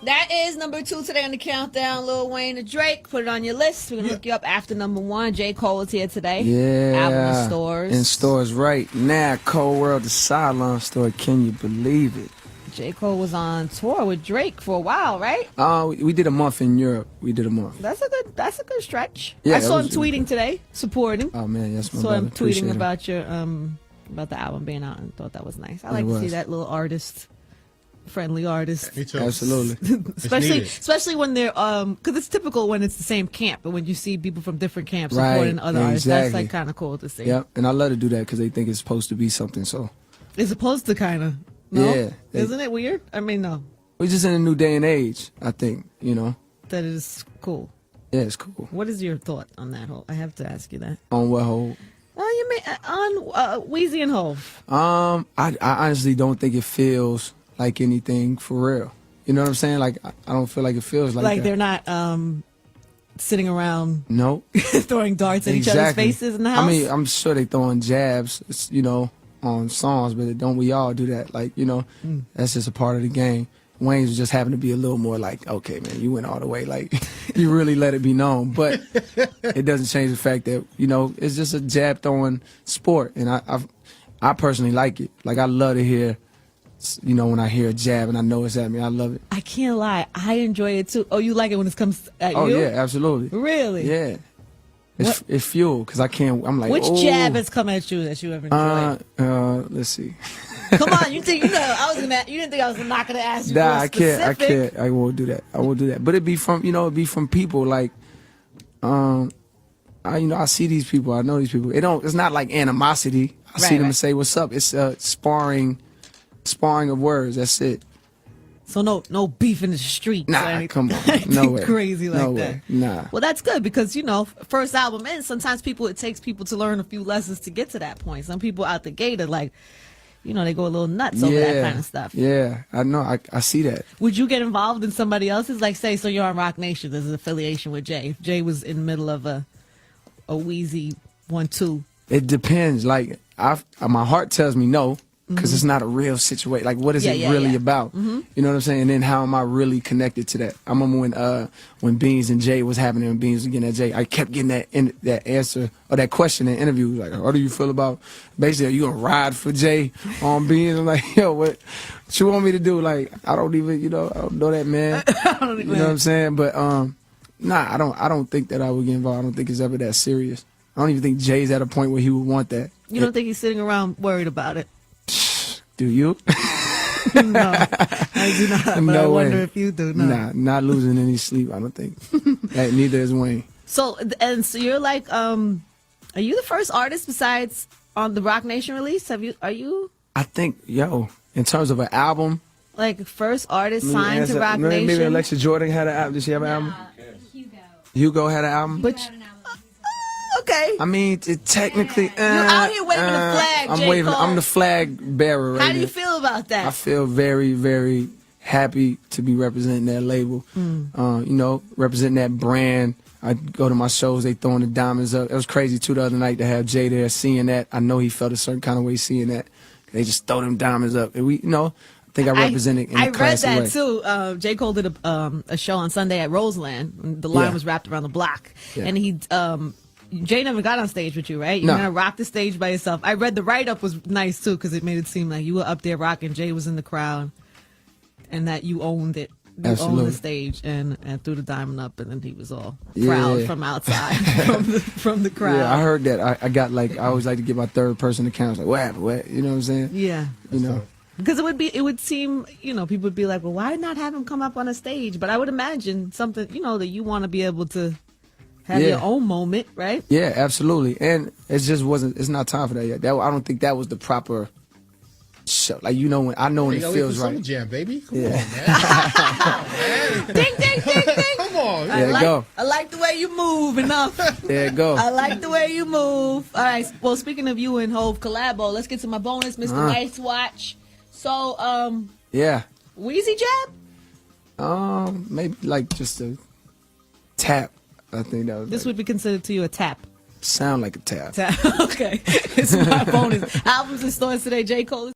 That is number 2 today on the countdown. Lil Wayne and Drake. Put it on your list. We're going to hook you up after number 1. J. Cole is here today. Yeah. Album in stores. In stores right now. Cold World, the Sideline store. Can you believe it? J. Cole was on tour with Drake for a while, right? We did a month in Europe. We did a month. That's a good stretch. Yeah, I saw him tweeting today, supporting. Oh man, yes, my saw brother. him tweeting Appreciate about your about the album being out and thought that was nice. I like to see that little artist. Friendly artist. Me too. Absolutely. especially when they're because it's typical when it's the same camp, but when you see people from different camps Right, supporting other artists, exactly. that's like kind of cool to see. Yep, and I love to do that because they think it's supposed to be something. So It's supposed to kind of. No? Yeah, Isn't it weird? I mean, no. we're just in a new day and age. I think That is cool. Yeah, it's cool. What is your thought on that whole? I have to ask you that. On what whole? You mean on Weezy and Hov? I honestly don't think it feels like anything for real. You know what I'm saying? Like I don't feel like it feels like that. They're not sitting around No. throwing darts at each other's faces in the house. I mean, I'm sure they throwing jabs, on songs, but don't we all do that? Like, that's just a part of the game. Wayne's just happened to be a little more like, okay, man, you went all the way. Like, you really let it be known. But it doesn't change the fact that, it's just a jab throwing sport. And I personally like it. Like, I love to hear, when I hear a jab and I know it's at me, I love it. I can't lie. I enjoy it too. Oh, you like it when it comes at you? Oh, yeah, absolutely. Really? Yeah. It's fuel because I can't. I'm like, which jab has come at you that you ever enjoyed? Let's see. Come on, you think you didn't think I was not gonna ask you? Nah, for I can't. I won't do that. But it'd be from people like, I see these people. I know these people. It's not like animosity. I see them and say, "What's up?" It's sparring of words. That's it. So no beef in the street. Nah, come on. No way. Crazy like no that. Way. Nah. Well, that's good because, first album in, sometimes it takes people to learn a few lessons to get to that point. Some people out the gate are like, they go a little nuts over that kind of stuff. Yeah, I know. I see that. Would you get involved in somebody else's? Like, say, so you're on Roc-Nation. There's an affiliation with Jay. If Jay was in the middle of a Weezy 1-2. It depends. Like, my heart tells me no. Because it's not a real situation. Like, what is it really about? You know what I'm saying? And then how am I really connected to that? I remember when Beans and Jay was happening, and Beans was getting at Jay, I kept getting that answer or that question in interviews. Like, what do you feel about, basically, are you going to ride for Jay on Beans? I'm like, yo, what you want me to do? Like, I don't even, I don't know that man. You know what I'm saying? But, nah, I don't think that I would get involved. I don't think it's ever that serious. I don't even think Jay's at a point where he would want that. You don't think he's sitting around worried about it? Do you? No, I do not. But No I wonder way. if you do. No. Nah, not losing any sleep. I don't think. Neither is Wayne. So you're like, are you the first artist besides on the Roc-Nation release? Are you? I think, in terms of an album, like first artist signed to Roc-Nation. Maybe Alexa Jordan had an album. Did she have an album? Hugo had an album. But okay. I mean, technically, you're out here waving the flag. I'm J. waving. Cole. I'm the flag bearer. Right How do you now. feel about that? I feel very, very happy to be representing that label. Representing that brand. I go to my shows, they throwing the diamonds up. It was crazy too the other night to have Jay there seeing that. I know he felt a certain kind of way seeing that. They just throw them diamonds up, and I think I represented it in a classy way. I read that too. J. Cole did a show on Sunday at Roseland. The line was wrapped around the block, and he. Jay never got on stage with you, right? You kind of rocked the stage by yourself. I read the write-up was nice, too, because it made it seem like you were up there rocking, Jay was in the crowd, and that you owned it. You owned the stage and threw the diamond up, and then he was all proud from outside, from the crowd. Yeah, I heard that. I always like to get my third person account. Like, what happened? What? You know what I'm saying? Yeah. Because it would seem, people would be like, well, why not have him come up on a stage? But I would imagine something, that you want to be able to have your own moment, right? Yeah, absolutely. And it just wasn't. It's not time for that yet. I don't think that was the proper show. Like when it feels right. Summer Jam, baby. Come on, man. Ding, ding, ding, ding. Come on. There you go. I like the way you move. Enough. There you go. I like the way you move. All right. Well, speaking of you and Hov collabo, let's get to my bonus, Mr. Nice Watch. So, Weezy jab? Maybe like just a tap. I think that was. This would be considered to you a tap. Sound like a tap. Okay. It's my bonus. Albums in stores today. J. Cole.